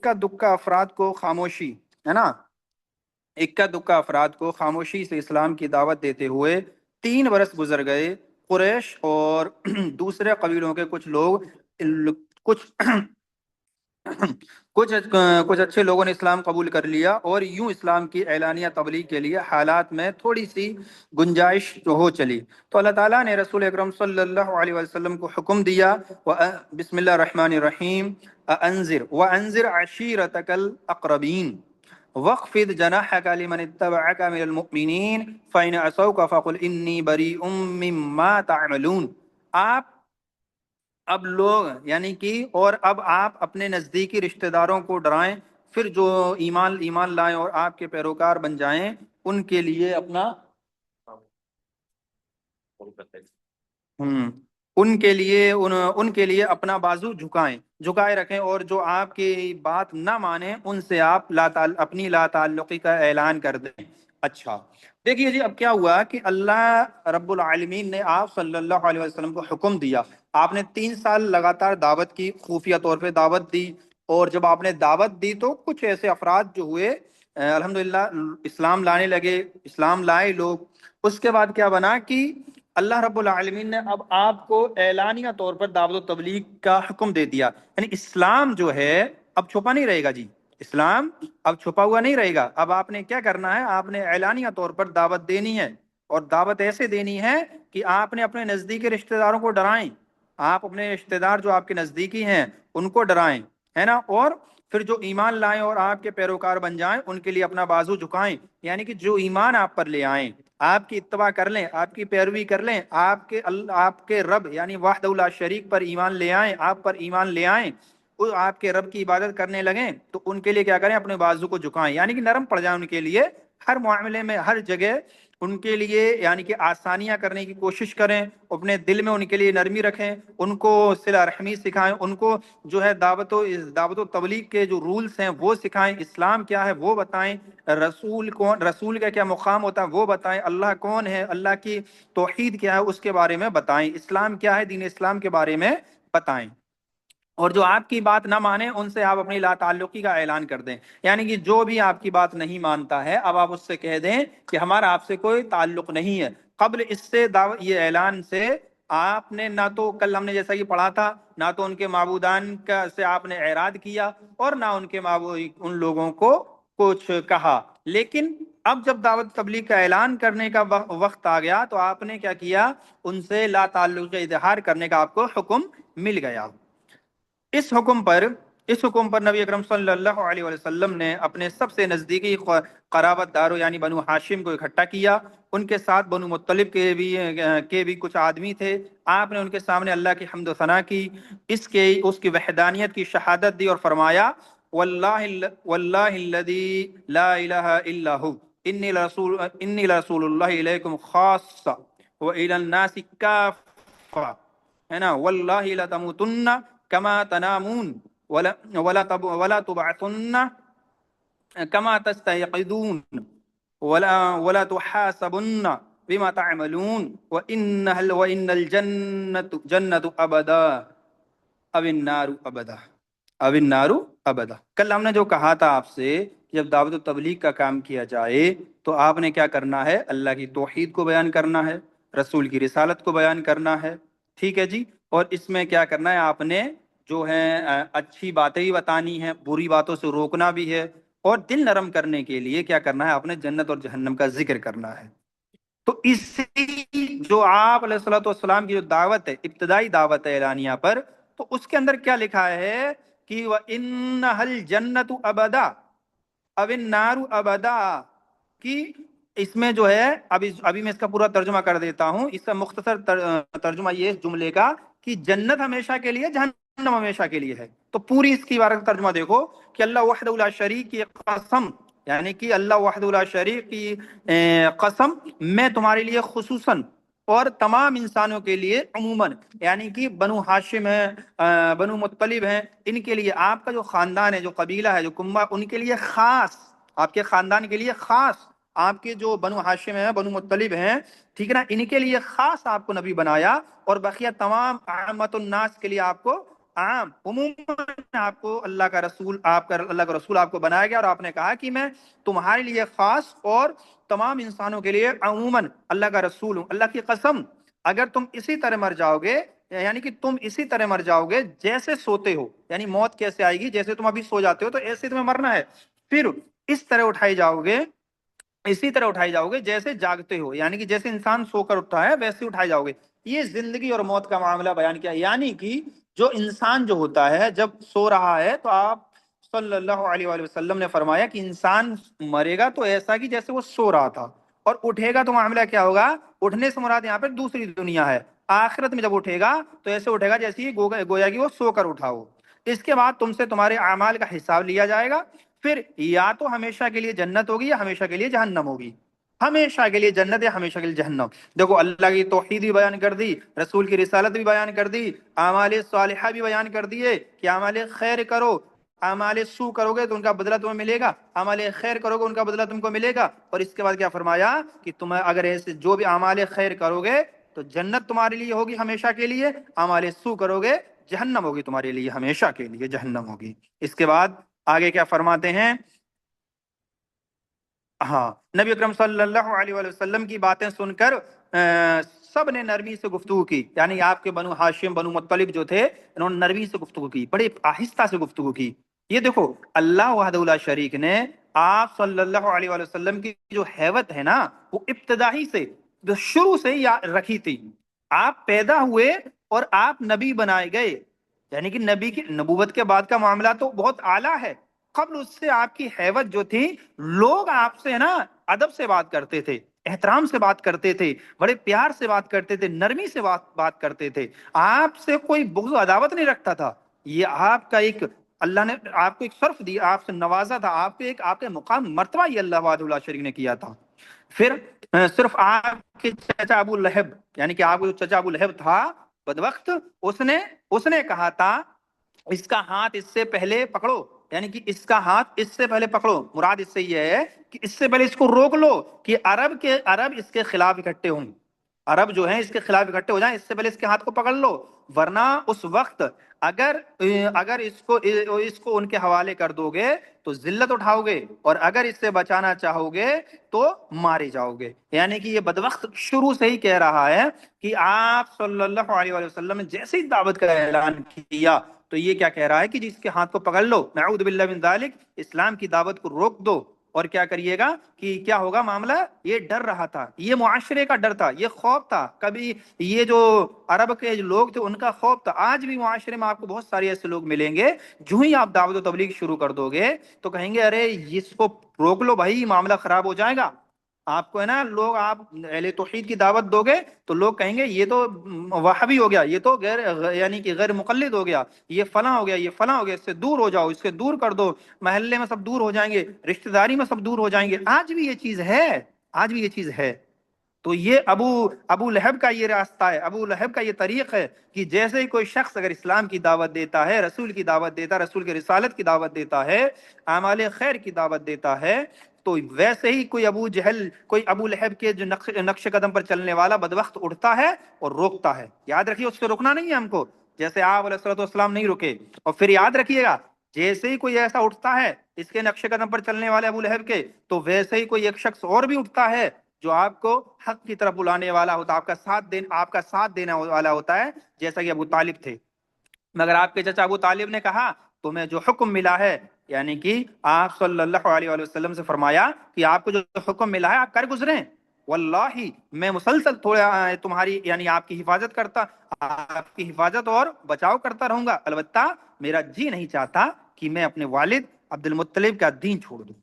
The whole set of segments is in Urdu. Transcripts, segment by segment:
اکا دکا افراد کو خاموشی، ہے نا، اکا دکا افراد کو خاموشی سے اسلام کی دعوت دیتے ہوئے 3 برس گزر گئے۔ قریش اور دوسرے قبیلوں کے کچھ لوگ، کچھ کچھ کچھ اچھے لوگوں نے اسلام قبول کر لیا، اور یوں اسلام کی اعلانیہ تبلیغ کے لیے حالات میں تھوڑی سی گنجائش ہو چلی، تو اللہ تعالیٰ نے رسول اکرم صلی اللہ علیہ وسلم کو حکم دیا، بسم اللہ الرحمن الرحیم، وَأَنذِرْ عَشِيرَتَكَ الْأَقْرَبِينَ وَاخْفِضْ جَنَاحَكَ لِمَنِ اتَّبَعَكَ مِنَ الْمُؤْمِنِينَ فَإِنْ عَصَوْكَ فَقُلْ إِنِّي بَرِيءٌ مِّمَّا تَعْمَلُونَ۔ آپ اب لوگ یعنی کہ اور اب آپ اپنے نزدیکی رشتہ داروں کو ڈرائیں، پھر جو ایمان لائیں اور آپ کے پیروکار بن جائیں ان کے لیے اپنا ہم ان کے لیے اپنا بازو جھکائے رکھیں، اور جو آپ کی بات نہ مانیں ان سے آپ اپنی لا تعلقی کا اعلان کر دیں۔ اچھا دیکھیے جی، اب کیا ہوا کہ اللہ رب العالمین نے آپ صلی اللہ علیہ وسلم کو حکم دیا، آپ نے 3 سال لگاتار دعوت کی، خفیہ طور پہ دعوت دی، اور جب آپ نے دعوت دی تو کچھ ایسے افراد جو ہوئے الحمدللہ اسلام لانے لگے، اسلام لائے لوگ۔ اس کے بعد کیا بنا کہ اللہ رب العالمین نے اب آپ کو اعلانیہ طور پر دعوت و تبلیغ کا حکم دے دیا، یعنی اسلام جو ہے اب چھپا نہیں رہے گا جی، اسلام اب چھپا ہوا نہیں رہے گا، اب آپ نے کیا کرنا ہے، آپ نے اعلانیہ طور پر دعوت دینی ہے، اور دعوت ایسے دینی ہے کہ آپ نے اپنے نزدیکی رشتہ داروں کو ڈرائیں، آپ اپنے رشتہ دار جو آپ کے نزدیکی ہیں ان کو ڈرائیں، ہے نا، اور پھر جو ایمان لائیں اور آپ کے پیروکار بن جائیں ان کے لیے اپنا بازو جھکائیں، یعنی کہ جو ایمان آپ پر لے آئیں، آپ کی اتباع کر لیں، آپ کی پیروی کر لیں، آپ کے رب یعنی وحدہ لا شریک پر ایمان لے آئیں، آپ پر ایمان لے آئیں، وہ آپ کے رب کی عبادت کرنے لگیں، تو ان کے لیے کیا کریں، اپنے بازو کو جھکائیں، یعنی کہ نرم پڑ جائیں ان کے لیے، ہر معاملے میں ہر جگہ ان کے لیے یعنی کہ آسانیاں کرنے کی کوشش کریں، اپنے دل میں ان کے لیے نرمی رکھیں، ان کو صلہ رحمی سکھائیں، ان کو جو ہے دعوت و تبلیغ کے جو رولز ہیں وہ سکھائیں، اسلام کیا ہے وہ بتائیں، رسول کا کیا مقام ہوتا ہے وہ بتائیں، اللہ کون ہے، اللہ کی توحید کیا ہے اس کے بارے میں بتائیں، اسلام کیا ہے، دین اسلام کے بارے میں بتائیں، اور جو آپ کی بات نہ مانے ان سے آپ اپنی لا تعلقی کا اعلان کر دیں، یعنی کہ جو بھی آپ کی بات نہیں مانتا ہے اب آپ اس سے کہہ دیں کہ ہمارا آپ سے کوئی تعلق نہیں ہے۔ قبل اس سے یہ اعلان سے آپ نے نہ تو کل ہم نے جیسا کہ پڑھا تھا، نہ تو ان کے معبودان کا سے آپ نے اعراض کیا، اور نہ ان کے ان لوگوں کو کچھ کہا، لیکن اب جب دعوت تبلیغ کا اعلان کرنے کا وقت آ گیا تو آپ نے کیا کیا، ان سے لا تعلق کا اظہار کرنے کا آپ کو حکم مل گیا۔ اس حکم پر نبی اکرم صلی اللہ علیہ وسلم نے اپنے سب سے نزدیکی قرابت داروں یعنی بنو ہاشم کو اکٹھا کیا، ان کے ساتھ بنو مطلب کے بھی کچھ آدمی تھے، آپ نے ان کے سامنے اللہ کی حمد و ثنا کی، اس کی وحدانیت کی شہادت دی اور فرمایا، واللہ الذی لا الہ الا ہو انی لرسول اللہ الیکم خاصہ وإلی الناس کافہ، ہے نا، واللہ لتموتن کما تنامون ولا تبعثن کما تستيقظون ولا تحاسبن بما تعملون وإن الجنة أبدا أو النار أبدا أو النار أبدا۔ کل ہم نے جو کہا تھا آپ سے، جب دعوت و تبلیغ کا کام کیا جائے تو آپ نے کیا کرنا ہے، اللہ کی توحید کو بیان کرنا ہے، رسول کی رسالت کو بیان کرنا ہے، ٹھیک ہے جی، اور اس میں کیا کرنا ہے، آپ نے جو ہے اچھی باتیں ہی بتانی ہیں، بری باتوں سے روکنا بھی ہے، اور دل نرم کرنے کے لیے کیا کرنا ہے، آپ نے جنت اور جہنم کا ذکر کرنا ہے۔ تو اسی جو آپ علیہ الصلوۃ والسلام کی جو دعوت ہے، ابتدائی دعوت ہے اعلانیہ پر، تو اس کے اندر کیا لکھا ہے کہ وَإِنَّهَا الْجَنَّةُ أَبَدًا أَوِ النَّارُ أَبَدًا، کہ اس میں جو ہے ابھی میں اس کا پورا ترجمہ کر دیتا ہوں، اس کا مختصر ترجمہ یہ اس جملے کا کہ جنت ہمیشہ کے لیے، جہنم ہمیشہ کے لیے ہے۔ تو پوری اس کی عبارت کا ترجمہ دیکھو کہ اللہ وحدہ لا شریک کی قسم، یعنی کہ اللہ وحدہ لا شریک کی قسم، میں تمہارے لیے خصوصاً اور تمام انسانوں کے لیے عموماً، یعنی کہ بنو ہاشم ہیں، بنو مطلب ہیں، ان کے لیے، آپ کا جو خاندان ہے، جو قبیلہ ہے، جو کنبہ، ان کے لیے خاص، آپ کے خاندان کے لیے خاص، آپ کے جو بنو ہاشم ہیں، بنو مطلب ہیں، ٹھیک ہے نا، ان کے لیے خاص آپ کو نبی بنایا، اور بقیہ تمام عامت الناس کے لیے آپ کو عام عموماً آپ کو اللہ کا رسول آپ کو بنایا گیا، اور آپ نے کہا کہ میں تمہارے لیے خاص اور تمام انسانوں کے لیے عموماً اللہ کا رسول ہوں۔ اللہ کی قسم، اگر تم اسی طرح مر جاؤ گے، یعنی کہ تم اسی طرح مر جاؤ گے جیسے سوتے ہو، یعنی موت کیسے آئے گی، جیسے تم ابھی سو جاتے ہو تو ایسے تمہیں مرنا ہے، پھر اس طرح اٹھائی جاؤ گے، اسی طرح اٹھائی جاؤ گے جیسے جاگتے ہو، یعنی کہ جیسے انسان سو کر اٹھتا ہے ویسے اٹھائے جاؤ گے۔ یہ زندگی اور موت کا معاملہ بیان کیا، یعنی کہ جو انسان جو ہوتا ہے جب سو رہا ہے تو آپ صلی اللہ علیہ وآلہ وسلم نے فرمایا کہ انسان مرے گا تو ایسا کہ جیسے وہ سو رہا تھا، اور اٹھے گا تو معاملہ کیا ہوگا، اٹھنے سے مراد یہاں پہ دوسری دنیا ہے، آخرت میں جب اٹھے گا تو ایسے اٹھے گا جیسے ہی گویا کہ وہ سو کر اٹھا ہو۔ اس کے بعد تم سے تمہارے اعمال کا حساب لیا جائے گا، پھر یا تو ہمیشہ کے لیے جنت ہوگی یا ہمیشہ کے لیے جہنم ہوگی، ہمیشہ کے لیے جنت یا ہمیشہ کے لیے جہنم۔ دیکھو اللہ کی توحید بھی بیان کر دی، رسول کی رسالت بھی بیان کر دی، اعمال صالحہ بھی بیان کر دیے کہ اعمال خیر کرو، اعمال سو کرو گے تو ان کا بدلہ تمہیں ملے گا، اعمال خیر کرو گے ان کا بدلہ تم کو ملے گا، اور اس کے بعد کیا فرمایا کہ تم اگر ایسے جو بھی اعمال خیر کرو گے تو جنت تمہارے لیے ہوگی ہمیشہ کے لیے، اعمال سو کرو گے جہنم ہوگی تمہارے لیے ہمیشہ کے لیے، جہنم ہوگی۔ اس کے بعد آگے کیا فرماتے ہیں، ہاں نبی اکرم صلی اللہ علیہ وآلہ وسلم کی باتیں سن کر سب نے نرمی سے گفتگو کی، یعنی آپ کے بنو ہاشم بنو مطلب جو تھے انہوں نے نرمی سے گفتگو کی، بڑے آہستہ سے گفتگو کی۔ یہ دیکھو اللہ وحدہ لا شریک نے آپ صلی اللہ علیہ وآلہ وسلم کی جو حیبت ہے نا وہ ابتدائی سے، جو شروع سے ہی رکھی تھی۔ آپ پیدا ہوئے اور آپ نبی بنائے گئے، یعنی کہ نبی کی نبوت کے بعد کا معاملہ تو بہت اعلیٰ ہے، قبل اس سے آپ کی حیبت جو تھی، لوگ آپ سے نا ادب سے بات کرتے تھے، احترام سے بات کرتے تھے، بڑے پیار سے بات کرتے تھے، نرمی سے بات کرتے تھے، آپ سے کوئی بغض و عداوت نہیں رکھتا تھا۔ یہ آپ کا ایک، اللہ نے آپ کو ایک شرف دی، آپ سے نوازا تھا، آپ کے ایک آپ کے مقام مرتبہ یہ اللہ وحدہ لا شریک نے کیا تھا۔ پھر صرف آپ کے چچا ابو لہب، یعنی کہ آپ کو جو چچا ابو لہب تھا بدبخت، اس نے کہا تھا اس کا ہاتھ اس سے پہلے پکڑو، یعنی کہ اس کا ہاتھ اس سے پہلے پکڑو، مراد اس سے یہ ہے کہ اس سے پہلے اس کو روک لو کہ عرب اس کے خلاف اکٹھے ہوں، عرب جو ہیں اس کے خلاف اکٹھے ہو جائیں، اس سے پہلے اس کے ہاتھ کو پکڑ لو، ورنہ اس وقت اگر اگر اس کو ان کے حوالے کر دو گے تو ذلت اٹھاؤ گے، اور اگر اس سے بچانا چاہو گے تو مارے جاؤ گے۔ یعنی کہ یہ بدبخت شروع سے ہی کہہ رہا ہے کہ آپ صلی اللہ علیہ وآلہ وسلم نے جیسے ہی دعوت کا اعلان کیا تو یہ کیا کہہ رہا ہے کہ جس کے ہاتھ کو پکڑ لو، نعوذ باللہ من ذالک، اسلام کی دعوت کو روک دو، اور کیا کریے گا کہ کیا ہوگا معاملہ، یہ ڈر رہا تھا، یہ معاشرے کا ڈر تھا، یہ خوف تھا، کبھی یہ جو عرب کے جو لوگ تھے ان کا خوف تھا۔ آج بھی معاشرے میں آپ کو بہت سارے ایسے لوگ ملیں گے، جو ہی آپ دعوت و تبلیغ شروع کر دو گے تو کہیں گے ارے اس کو روک لو بھائی، معاملہ خراب ہو جائے گا۔ آپ کو ہے نا، لوگ آپ اہل توحید کی دعوت دو گے تو لوگ کہیں گے یہ تو وہابی ہو گیا، یہ تو یعنی کہ غیر مقلد ہو گیا، یہ فلاں ہو گیا، یہ فلاں ہو گیا، اس سے دور ہو جاؤ، اس سے دور کر دو، محلے میں سب دور ہو جائیں گے، رشتہ داری میں سب دور ہو جائیں گے۔ آج بھی یہ چیز ہے، آج بھی یہ چیز ہے۔ تو یہ ابو لہب کا یہ راستہ ہے، ابو لہب کا یہ طریق ہے کہ جیسے ہی کوئی شخص اگر اسلام کی دعوت دیتا ہے، رسول کی دعوت دیتا ہے، رسول کی رسالت کی دعوت دیتا ہے، اعمال خیر کی دعوت دیتا ہے، تو ویسے ہی کوئی ابو جہل، کوئی ابو لہب کے جو نقش قدم پر چلنے والا بدبخت اٹھتا ہے اور روکتا ہے۔ یاد رکھیے اس سے رکنا نہیں ہے ہم کو، جیسے آپ علیہ الصلوۃ والسلام نہیں رکے۔ اور پھر یاد رکھیے گا جیسے ہی کوئی ایسا اٹھتا ہے اس کے نقش قدم پر چلنے والے ابو لہب کے، تو ویسے ہی کوئی ایک شخص اور بھی اٹھتا ہے جو آپ کو حق کی طرف بلانے والا ہوتا ہے، آپ کا ساتھ دینے والا ہوتا ہے، جیسا کہ ابو طالب تھے۔ مگر آپ کے چچا ابو طالب نے کہا تمہیں جو حکم ملا ہے، یعنی کہ آپ صلی اللہ علیہ وآلہ وسلم سے فرمایا کہ آپ کو جو حکم ملا ہے آپ کر گزریں، واللہ میں مسلسل تھوڑا تمہاری یعنی آپ کی حفاظت کرتا، آپ کی حفاظت اور بچاؤ کرتا رہوں گا، البتہ میرا جی نہیں چاہتا کہ میں اپنے والد عبد المطلب کا دین چھوڑ دوں۔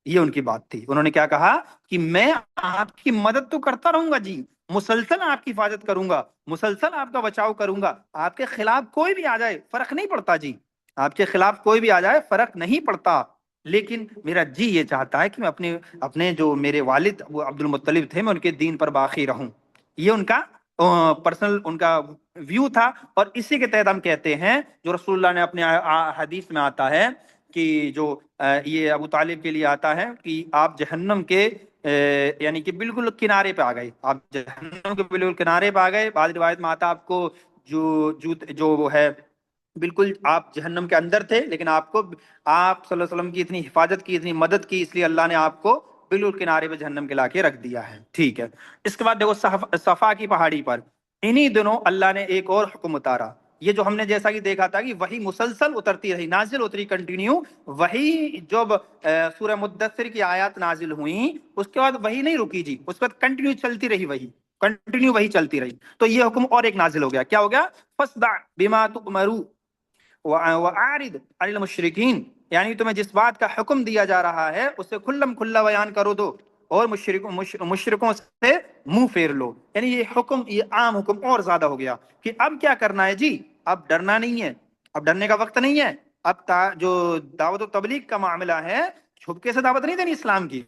یہ ان کی بات تھی، انہوں نے کیا کہا کہ میں آپ کی مدد تو کرتا رہوں گا جی، مسلسل آپ کی حفاظت کروں گا، مسلسل آپ کا بچاؤ کروں گا، آپ کے خلاف کوئی بھی آ جائے فرق نہیں پڑتا جی، آپ کے خلاف کوئی بھی آ جائے فرق نہیں پڑتا، لیکن میرا جی یہ چاہتا ہے کہ میں اپنے جو میرے والد عبد المطلب تھے میں ان کے دین پر باقی رہوں۔ یہ ان کا پرسنل ان کا ویو تھا، اور اسی کے تحت ہم کہتے ہیں جو رسول اللہ نے اپنے حدیث میں آتا ہے کہ جو یہ ابو طالب کے لیے آتا ہے کہ آپ جہنم کے یعنی کہ بالکل کنارے پہ آ گئے، آپ جہنم کے بالکل کنارے پہ آ گئے۔ بعض روایت میں آتا آپ کو جو وہ ہے بالکل آپ جہنم کے اندر تھے، لیکن آپ کو، آپ صلی اللہ علیہ وسلم کی اتنی حفاظت کی، اتنی مدد کی، اس لیے اللہ نے آپ کو بالکل کنارے پہ جہنم کے لا کے رکھ دیا ہے. ٹھیک ہے. اس کے بعد دیکھو صفا کی پہاڑی پر انہی دنوں اللہ نے ایک اور حکم اتارا. یہ جو ہم نے جیسا کہ دیکھا تھا کہ وہی مسلسل اترتی رہی، نازل اتری کنٹینیو. وہی جب سورہ مدثر کی آیات نازل ہوئیں، اس کے بعد وہی نہیں رکی جی، اس کے بعد کنٹینیو چلتی رہی، وہی کنٹینیو وہی چلتی رہی. تو یہ حکم اور ایک نازل ہو گیا. کیا ہو گیا؟ فَاصْدَعْ بِمَا تُؤْمَرُ وَأَعْرِضْ عَنِ الْمُشْرِكِينَ، یعنی تمہیں جس بات کا حکم دیا جا رہا ہے اسے کھلم کھلا بیان کرو دو، اور مشرکوں سے منہ پھیر لو. یعنی یہ حکم، یہ عام حکم اور زیادہ ہو گیا کہ اب کیا کرنا ہے جی، اب ڈرنا نہیں ہے، اب ڈرنے کا وقت نہیں ہے. اب جو دعوت و تبلیغ کا معاملہ ہے، چھپکے سے دعوت نہیں دینی اسلام کی.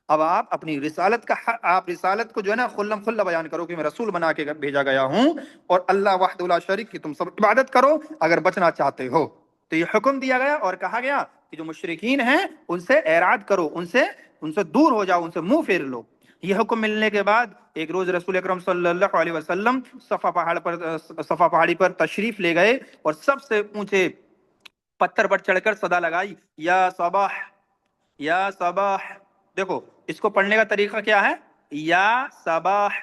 اب آپ اپنی رسالت کا آپ رسالت کو جو ہے نا خلم کھلا بیان کرو کہ میں رسول بنا کے بھیجا گیا ہوں، اور اللہ وحدہ لا شریک کی تم سب عبادت کرو اگر بچنا چاہتے ہو. تو یہ حکم دیا گیا اور کہا گیا کہ جو مشرکین ہیں ان سے اعراض کرو، ان سے دور ہو جاؤ، ان سے منہ پھیر لو. یہ حکم ملنے کے بعد ایک روز رسول اکرم صلی اللہ علیہ وسلم صفا پہاڑی پر تشریف لے گئے، اور سب سے اونچے پتھر پر چڑھ کر صدا لگائی، یا صباح یا صباح. دیکھو اس کو پڑھنے کا طریقہ کیا ہے، یا صباح،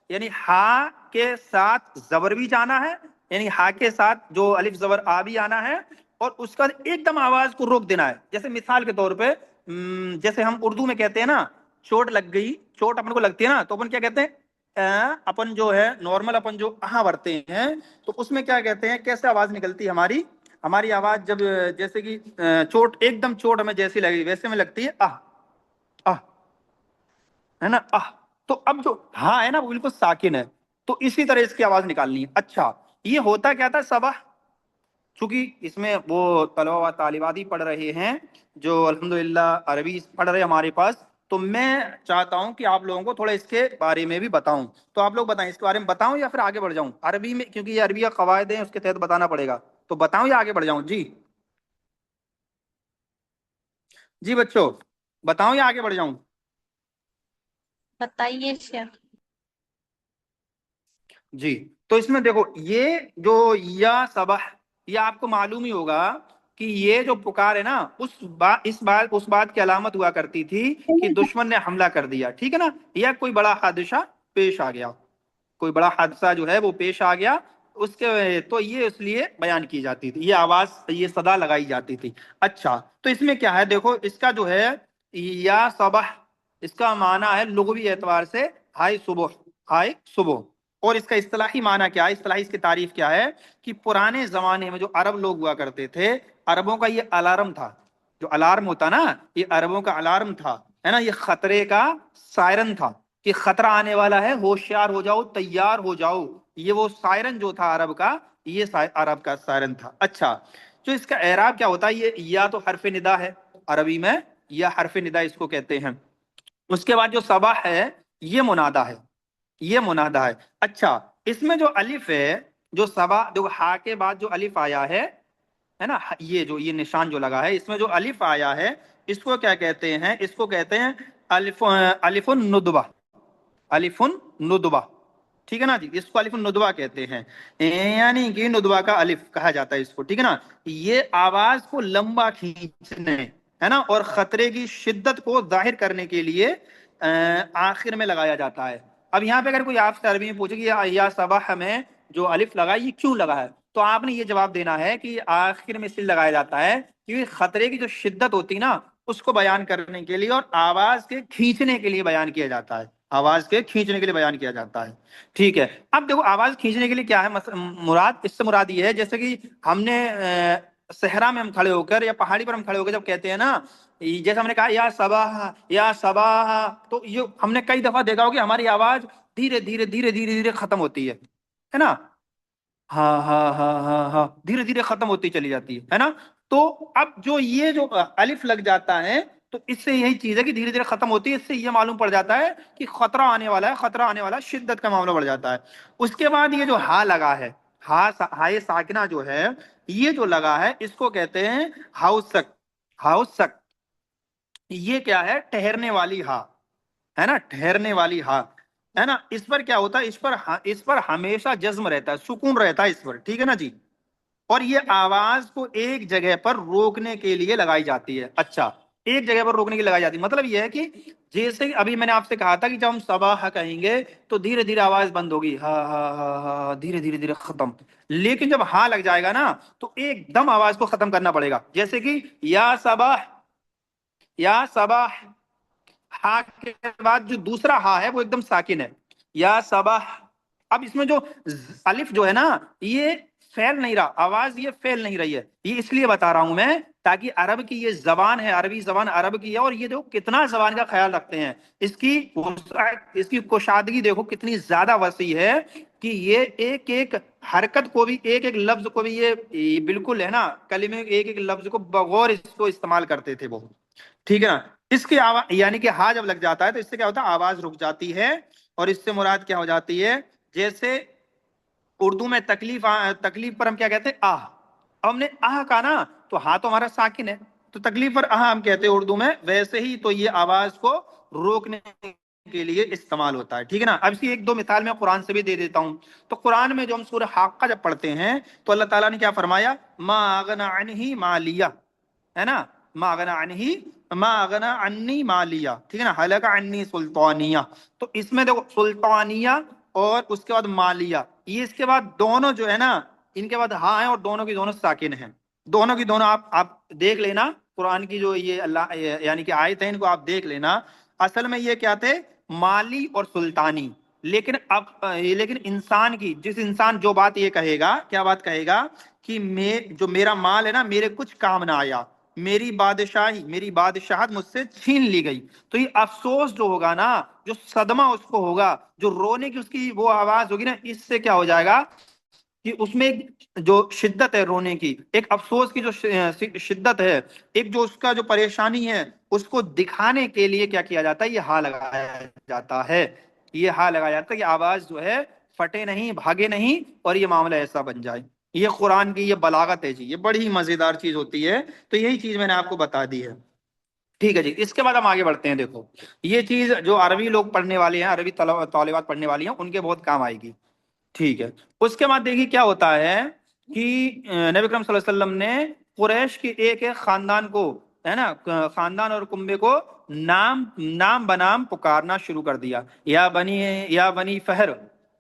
یعنی ہا کے ساتھ زبر بھی جانا ہے، یعنی ہا کے ساتھ جو الف زبر آ بھی آنا ہے، اور اس کا ایک دم آواز کو روک دینا ہے. جیسے مثال کے طور پہ جیسے ہم اردو میں کہتے ہیں نا، چوٹ لگ گئی، چوٹ اپن کو لگتی ہے نا، تو اپن کیا کہتے ہیں، اپن جو ہے نارمل اپن جو اہاں ورتے ہیں، تو اس میں کیا کہتے ہیں، کیسے آواز نکلتی ہے ہماری آواز جب جیسے کہ چوٹ ایک دم چوٹ ہمیں جیسی لگی ویسے میں لگتی ہے آہ آہ، ہے نا آہ. تو اب جو ہاں ہے نا وہ بالکل ساکن ہے، تو اسی طرح اس کی آواز نکالنی ہے. اچھا یہ ہوتا کیا تھا صبح، چونکہ اس میں وہ طلبہ و طالبات ہی پڑھ رہے ہیں جو الحمدللہ عربی پڑھ رہے ہیں ہمارے پاس، تو میں چاہتا ہوں کہ آپ لوگوں کو تھوڑا اس کے بارے میں بھی بتاؤں. تو آپ لوگ بتائیں اس کے بارے میں بتاؤں یا پھر آگے بڑھ جاؤں عربی میں، کیونکہ یہ عربی کا قواعد ہیں اس کے تحت بتانا پڑے گا. تو بتاؤں یا آگے بڑھ جاؤں؟ جی جی بچوں، بتاؤں یا آگے بڑھ جاؤں؟ بتائیے شیخ. جی تو اس میں دیکھو یہ جو یا صبح، یہ آپ کو معلوم ہی ہوگا کہ یہ جو پکار ہے نا، اس بات کی علامت ہوا کرتی تھی کہ دشمن نے حملہ کر دیا. ٹھیک ہے نا، یا کوئی بڑا حادثہ پیش آ گیا، کوئی بڑا حادثہ جو ہے وہ پیش آ گیا، اس کے تو یہ اس لیے بیان کی جاتی تھی، یہ آواز، یہ صدا لگائی جاتی تھی. اچھا تو اس میں کیا ہے، دیکھو اس کا جو ہے یا صبح، اس کا معنی ہے لغوی اعتبار سے ہائے صبح، ہائے صبح. اور اس کا اصطلاحی معنی کیا ہے، اصطلاحی اس کی تعریف کیا ہے کہ پرانے زمانے میں جو عرب لوگ ہوا کرتے تھے، عربوں کا یہ الارم تھا. جو الارم ہوتا نا، یہ عربوں کا الارم تھا، ہے نا، یہ خطرے کا سائرن تھا کہ خطرہ آنے والا ہے، ہوشیار ہو جاؤ، تیار ہو جاؤ. یہ وہ سائرن جو تھا عرب کا، یہ عرب کا سائرن تھا. اچھا جو اس کا اعراب کیا ہوتا ہے، یہ یا تو حرف ندا ہے عربی میں، یا حرف ندا اس کو کہتے ہیں. اس کے بعد جو صباح ہے یہ منادا ہے، یہ منادا ہے. اچھا اس میں جو الف ہے، جو صبا، جو ہا کے بعد جو الف آیا ہے نا، یہ جو یہ نشان جو لگا ہے، اس میں جو الف آیا ہے اس کو کیا کہتے ہیں، اس کو کہتے ہیں الف الندبہ، الف الندبہ. ٹھیک ہے نا جی، اس کو الف الندبہ کہتے ہیں، یعنی کہ ندبہ کا الف کہا جاتا ہے اس کو. ٹھیک ہے نا، یہ آواز کو لمبا کھینچنے، ہے نا، اور خطرے کی شدت کو ظاہر کرنے کے لیے آخر میں لگایا جاتا ہے. اب یہاں پہ اگر کوئی آپ سے عربی میں پوچھے کہ یا صباح میں جو الف لگا یہ کیوں لگا ہے، تو آپ نے یہ جواب دینا ہے کہ آخر میں اس لیے لگایا جاتا ہے کیونکہ خطرے کی جو شدت ہوتی نا اس کو بیان کرنے کے لیے، اور آواز کے کھینچنے کے لیے بیان کیا جاتا ہے، آواز کے کھینچنے کے لیے بیان کیا جاتا ہے. ٹھیک ہے، اب دیکھو آواز کھینچنے کے لیے کیا ہے مراد، اس سے مراد یہ ہے جیسے کہ ہم نے صحرا میں ہم کھڑے ہو کر یا پہاڑی پر ہم کھڑے ہو کر جب کہتے ہیں نا، جیسے ہم نے کہا یا صباح یا صباح، تو یہ ہم نے کئی دفعہ دیکھا ہو کہ ہماری آواز دھیرے دھیرے دھیرے دھیرے دھیرے ختم ہوتی ہے نا، ہاں ہاں ہاں ہاں ہاں، دھیرے دھیرے ختم ہوتی چلی جاتی ہے نا. تو اب جو یہ جو الف لگ جاتا ہے تو اس سے یہی چیز ہے کہ دھیرے دھیرے ختم ہوتی ہے، اس سے یہ معلوم پڑ جاتا ہے کہ خطرہ آنے والا ہے، خطرہ آنے والا، شدت کا معاملہ بڑھ جاتا ہے. اس کے بعد یہ جو ہا لگا ہے، ہائے ساکنہ جو ہے یہ جو لگا ہے اس کو کہتے ہیں ہاؤسک، ہاؤسک. یہ کیا ہے، ٹھہرنے والی ہا، ہے نا، ٹھہرنے والی ہا، ہے نا. اس پر کیا ہوتا ہے، اس پر ہمیشہ جزم رہتا ہے، سکون رہتا ہے اس پر. ٹھیک ہے نا جی، اور یہ آواز کو ایک جگہ پر روکنے کے لیے لگائی جاتی ہے. اچھا، ایک جگہ پر روکنے کے لیے لگائی جاتی ہے، مطلب یہ ہے کہ جیسے ابھی میں نے آپ سے کہا تھا کہ جب ہم صباح کہیں گے تو دھیرے دھیرے آواز بند ہوگی، ہاں ہاں ہاں ہاں، دھیرے دھیرے دھیرے ختم. لیکن جب ہاں لگ جائے گا نا تو ایک دم آواز کو ختم کرنا پڑے گا. جیسے کہ یا صباح، یا صباح، ہا کے بعد جو دوسرا ہا ہے وہ ایک دم ساکن ہے، یا صباح. اب اس میں جو الف جو ہے نا یہ پھیل نہیں رہا، آواز یہ پھیل نہیں رہی ہے. یہ اس لیے بتا رہا ہوں میں تاکہ عرب کی یہ زبان ہے، عربی زبان عرب کی ہے، اور یہ دیکھو کتنا زبان کا خیال رکھتے ہیں. اس کی وسعت، اس کی کشادگی دیکھو کتنی زیادہ وسیع ہے کہ یہ ایک ایک حرکت کو بھی، ایک ایک لفظ کو بھی، یہ بالکل ہے نا کلمے ایک ایک لفظ کو بغور اس کو استعمال کرتے تھے وہ. ٹھیک ہے نا. اس کی آواز یعنی کہ ہا جب لگ جاتا ہے تو اس سے کیا ہوتا ہے، آواز رک جاتی ہے. اور اس سے مراد کیا ہو جاتی ہے، جیسے اردو میں تکلیف تکلیف پر ہم کیا کہتے ہیں، آہ. اب ہم نے آہ کہا نا تو ہاں تو ہمارا ساکن ہے، تو تکلیف پر آہ ہم کہتے ہیں اردو میں. ویسے ہی تو یہ آواز کو روکنے کے لیے استعمال ہوتا ہے. ٹھیک ہے نا. اب اس کی ایک دو مثال میں قرآن سے بھی دے دیتا ہوں. تو قرآن میں جو ہم سورہ حاقہ جب پڑھتے ہیں تو اللہ تعالیٰ نے کیا فرمایا، ما اغنى عنہ مالیہ، ہے نا، ما اغنى عنہ، ما اغنى عنی مالیہ. ٹھیک ہے نا. ہلک عنی سلطانیہ. تو اس میں دیکھو سلطانیہ اور اس کے بعد مالیہ، یہ اس کے بعد دونوں جو ہے نا ان کے بعد ہاں ہیں اور دونوں کی دونوں ساکن ہیں. دونوں کی دونوں آپ دیکھ لینا قرآن کی جو یہ اللہ یعنی کہ آیت ہے ان کو آپ دیکھ لینا. اصل میں یہ کیا تھے، مالی اور سلطانی. لیکن اب لیکن انسان کی، جس انسان جو بات یہ کہے گا، کیا بات کہے گا کہ جو میرا مال ہے نا میرے کچھ کام نہ آیا، میری بادشاہی، میری بادشاہت مجھ سے چھین لی گئی. تو یہ افسوس جو ہوگا نا، جو صدمہ اس کو ہوگا، جو رونے کی اس کی وہ آواز ہوگی نا، اس سے کیا ہو جائے گا کہ اس میں جو شدت ہے رونے کی، ایک افسوس کی جو شدت ہے، ایک جو اس کا جو پریشانی ہے، اس کو دکھانے کے لیے کیا کیا جاتا ہے، یہ ہا لگایا جاتا ہے. یہ ہا لگایا جاتا ہے کہ آواز جو ہے پھٹے نہیں، بھاگے نہیں، اور یہ معاملہ ایسا بن جائے. یہ قرآن کی یہ بلاغت ہے جی، یہ بڑی مزیدار چیز ہوتی ہے. تو یہی چیز میں نے آپ کو بتا دی ہے. ٹھیک ہے جی. اس کے بعد ہم آگے بڑھتے ہیں. دیکھو یہ چیز جو عربی لوگ پڑھنے والے ہیں، عربی طالبات پڑھنے والی ہیں، ان کے بہت کام آئے گی. ٹھیک ہے. اس کے بعد دیکھیے کیا ہوتا ہے کہ نبی اکرم صلی اللہ علیہ وسلم نے قریش کے ایک ایک خاندان کو، ہے نا، خاندان اور کنبے کو نام بنام پکارنا شروع کر دیا. یا بنی فہر،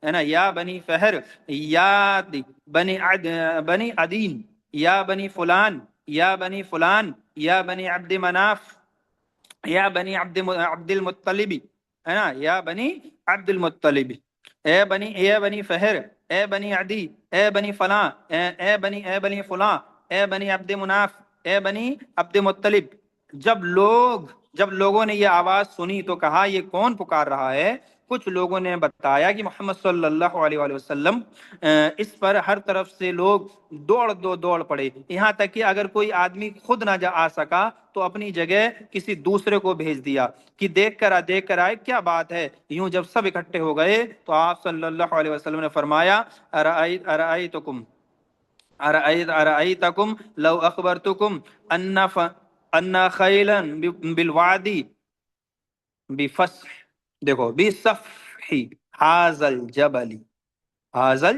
ہے نا، یا بنی فہر، یا بنی عدین، یا بنی فلان، یا بنی فلان، یا بنی عبد مناف، یا بنی عبد المطلب، ہے نا، یا بنی عبد المطلب. اے بنی فہر، اے بنی عدی، اے بنی فلاں، اے بنی فلاں، اے بنی عبد مناف، اے بنی عبد مطلب. جب لوگوں نے یہ آواز سنی تو کہا یہ کون پکار رہا ہے. کچھ لوگوں نے بتایا کہ محمد صلی اللہ علیہ وآلہ وسلم. اس پر ہر طرف سے لوگ دوڑ پڑے، یہاں تک کہ اگر کوئی آدمی خود نہ آ سکا تو اپنی جگہ کسی دوسرے کو بھیج دیا کہ دیکھ کر آئے کیا بات ہے. یوں جب سب اکٹھے ہو گئے تو آپ صلی اللہ علیہ وسلم نے فرمایا، ارأیتکم لو اخبرتکم ان خیلا بالوادی بفصح، دیکھو بصفح حاضل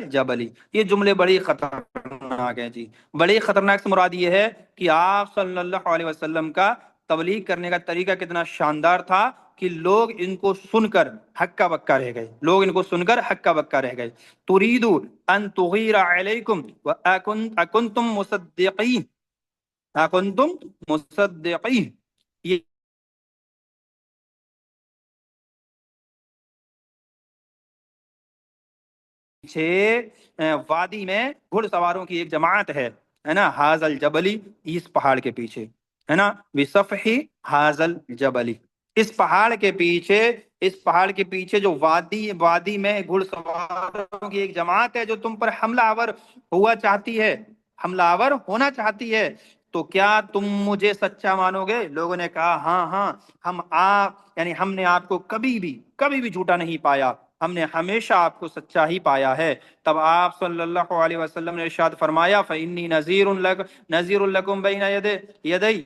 جبلی. یہ جملے بڑی خطرناک ہیں جی. بڑی خطرناک سے مراد یہ ہے کہ آپ صلی اللہ علیہ وسلم کا تبلیغ کرنے کا طریقہ کتنا شاندار تھا کہ لوگ ان کو سن کر ہکا بکا رہ گئے. لوگ ان کو سن کر ہکا بکا رہ گئے. تريد ان تغیر علیکم اکنتم مصدقین، اکنتم مصدقین. یہ پیچھے وادی میں گھڑ سواروں کی ایک جماعت ہے نا، حاضل جبلی، اس پہاڑ کے پیچھے، ہے نا، بصفحی حاضل جبلی. اس پہاڑ کے پیچھے جو وادی میں گھڑ سواروں کی ایک جماعت ہے جو تم پر حملہ آور ہونا چاہتی ہے. تو کیا تم مجھے سچا مانو گے؟ لوگوں نے کہا ہاں ہاں، ہم نے آپ کو کبھی بھی جھوٹا نہیں پایا، ہم نے ہمیشہ آپ کو سچا ہی پایا ہے. تب آپ صلی اللہ علیہ وسلم نے ارشاد فرمایا، فإنی نذیر لکم بین یدی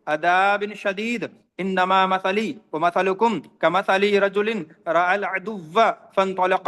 عذاب شدید، انما مثلی ومثلکم کمثل رجل رأى العدو فانطلق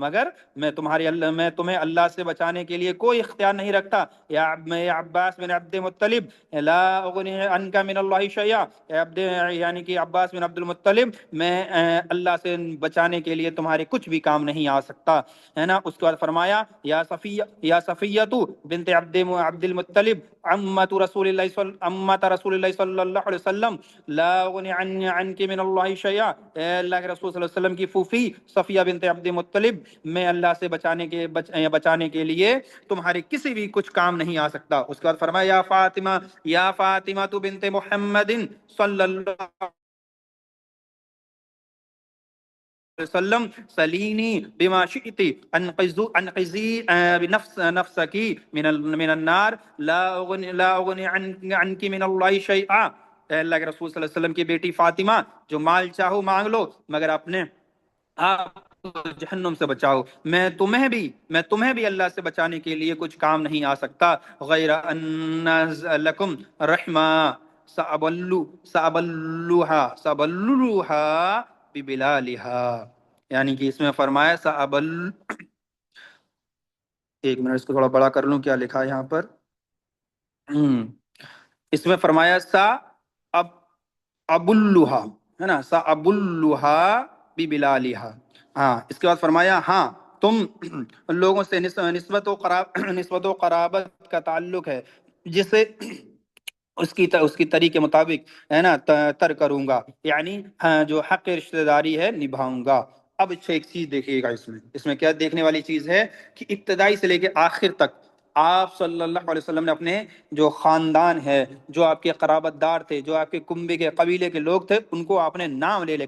مگر میں تمہیں اللہ سے بچانے کے لیے کوئی اختیار نہیں رکھتا۔ یا عباس بن عبد المطلب لا اغنی عنک من اللہ شیئا، یعنی کہ عباس بن عبد المطلب، میں اللہ سے بچانے کے لیے تمہارے کچھ بھی کام نہیں آ سکتا، ہے نا۔ اس کے بعد فرمایا یا صفیۃ بنت عبد المطلب امت رسول اللہ صلی اللہ علیہ وسلم لا اغنی عنک من اللہ شیئا، اے اللہ کے رسول صلی اللہ علیہ وسلم کی پھوپھی صفیہ بنت عبد مطلب، میں اللہ سے بچانے کے لیے تمہارے کسی بھی کچھ کام نہیں آ سکتا۔ اس کے بعد فرمایا یا فاطمہ تو بنت محمد صلی اللہ وسلم سلینی بما شئت انقذی نفسک من النار لا اغنی عنک من اللہ شیئا، اے اللہ کے رسول صلی اللہ علیہ وسلم کی بیٹی فاطمہ، جو مال چاہو مانگ لو مگر اپنے آپ جہنم سے بچاؤ، میں تمہیں بھی اللہ سے بچانے کے لیے کچھ کام نہیں آ سکتا، غیر ان لکم رحمہ سأبلوها ببلالها، یعنی کہ اس میں فرمایا ایک منٹ اس کو تھوڑا بڑا کر لوں، کیا لکھا ہے یہاں پر، اس میں فرمایا اب ابلوہا، ہے نا، ابلوہا ببلالہا، ہاں۔ اس کے بعد فرمایا ہاں تم لوگوں سے نسبت و قرابت کا تعلق ہے جسے اس کی طریق کے مطابق، ہے نا، تر کروں گا، یعنی ہاں جو حق رشتہ داری ہے نبھاؤں گا۔ اب ایک چیز دیکھیے گا، اس میں کیا دیکھنے والی چیز ہے کہ ابتدائی سے لے کے آخر تک آپ صلی اللہ علیہ وسلم نے اپنے جو خاندان ہے، جو آپ کے قرابت دار تھے، جو آپ کے کنبے کے قبیلے کے لوگ تھے، ان کو آپ نے نام لے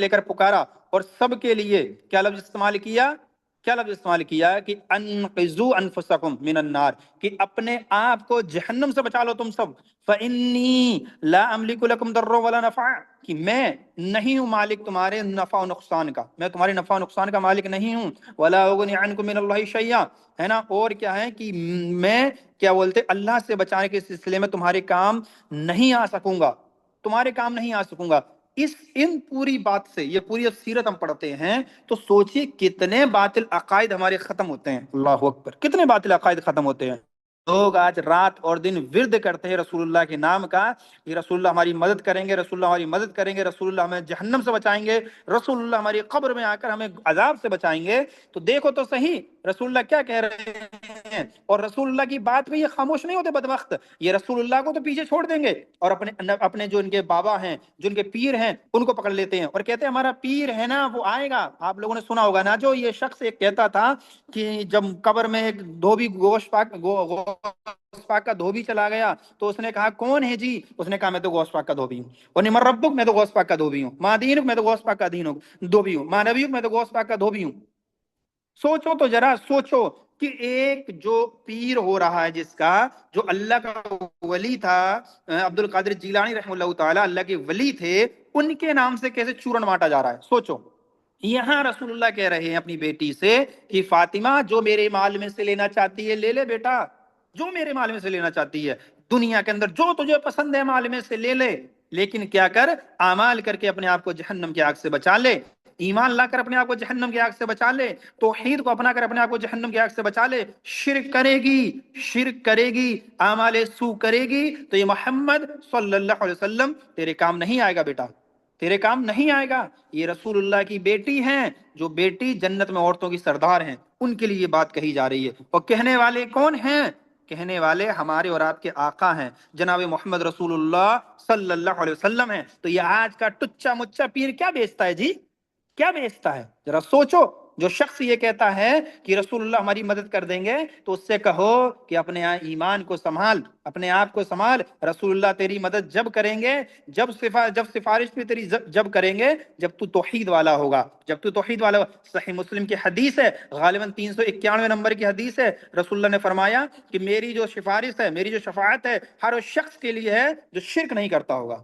کر پکارا، اور سب کے لیے کیا لفظ استعمال کیا کہ انقذوا انفسکم من النار، کہ اپنے آپ کو جہنم سے بچا لو تم سب، فانی لا املک لکم ضرا ولا نفع، کہ میں نہیں ہوں مالک تمہارے نفع و نقصان کا، میں تمہارے نفع و نقصان کا مالک نہیں ہوں، ولا اغنی عنکم من اللہ شیئا، ہے نا، اور کیا ہے کہ میں کیا بولتے اللہ سے بچانے کے سلسلے میں تمہارے کام نہیں آ سکوں گا۔ ان پوری بات سے، یہ پوری سیرت ہم پڑھتے ہیں تو سوچئے کتنے باطل عقائد ہمارے ختم ہوتے ہیں، اللہ اکبر، کتنے باطل عقائد ختم ہوتے ہیں۔ لوگ آج رات اور دن ورد کرتے ہیں رسول اللہ کے نام کا، کہ رسول اللہ ہماری مدد کریں گے، رسول اللہ ہماری مدد کریں گے، رسول اللہ ہمیں جہنم سے بچائیں گے، رسول اللہ ہماری قبر میں آ کر ہمیں عذاب سے بچائیں گے۔ تو دیکھو تو صحیح رسول اللہ کیا کہہ رہے ہیں، اور رسول اللہ کی بات پہ یہ خاموش نہیں ہوتے بدبخت، یہ رسول اللہ کو تو پیچھے چھوڑ دیں گے، اور اپنے جو ان کے بابا ہیں، جو ان کے پیر ہیں، ان کو پکڑ لیتے ہیں اور کہتے ہیں ہمارا پیر ہے نا وہ آئے گا۔ آپ لوگوں نے سنا ہوگا نا، جو یہ شخص ایک کہتا تھا کہ جب قبر میں ایک دھوبی گوشت پاک کا دھوبی چلا گیا تو اس نے کہا کون ہے جی، اس نے کہا میں تو گوشت پاک کا دھوبی ہوں، اور نمر ربک، میں تو گوشت پاک کا دھوبی ہوں، ما دینک، میں تو گوشت پاک کا دھوبی ہوں، ما نبیک، میں تو گوشت پاک کا دھوبی ہوں۔ سوچو تو ذرا، سوچو کہ ایک جو پیر ہو رہا ہے، جس کا جو اللہ کا ولی تھا، عبد القادر جیلانی رحمہ اللہ تعالی، اللہ کے ولی تھے، ان کے نام سے کیسے چورن ماٹا جا رہا ہے، سوچو۔ یہاں رسول اللہ کہہ رہے ہیں اپنی بیٹی سے کہ فاطمہ جو میرے مال میں سے لینا چاہتی ہے لے لے بیٹا، جو میرے مال میں سے لینا چاہتی ہے، دنیا کے اندر جو تجھے پسند ہے مال میں سے لے لے، لیکن کیا کر، اعمال کر کے اپنے آپ کو جہنم کی آگ سے بچا لے، ایمان لا کر اپنے آپ کو جہنم کی آگ سے بچا لے، توحید کو اپنا کر اپنے آپ کو جہنم کی آگ سے بچا لے۔ شرک کرے گی، اعمال سو کرے گی تو یہ محمد صلی اللہ علیہ وسلم تیرے کام نہیں آئے گا بیٹا، تیرے کام نہیں آئے گا۔ یہ رسول اللہ کی بیٹی ہیں، جو بیٹی جنت میں عورتوں کی سردار ہیں، ان کے لیے یہ بات کہی جا رہی ہے۔ اور کہنے والے کون ہیں؟ کہنے والے ہمارے اور آپ کے آقا ہیں، جناب محمد رسول اللہ صلی اللہ علیہ وسلم ہیں۔ تو یہ آج کا ٹچا مچا پیر کیا بیچتا ہے جی، کیا بیچتا ہے؟ ذرا سوچو۔ جو شخص یہ کہتا ہے کہ رسول اللہ ہماری مدد کر دیں گے تو اس سے کہو کہ اپنے ایمان کو سنبھال، اپنے آپ کو سنبھال، رسول اللہ تیری مدد جب کریں گے، جب سفارش بھی تیری جب کریں گے جب تو توحید والا ہوگا، صحیح مسلم کی حدیث ہے، غالباً 391 نمبر کی حدیث ہے، رسول اللہ نے فرمایا کہ میری جو سفارش ہے، میری جو شفاعت ہے، ہر اس شخص کے لیے ہے جو شرک نہیں کرتا ہوگا،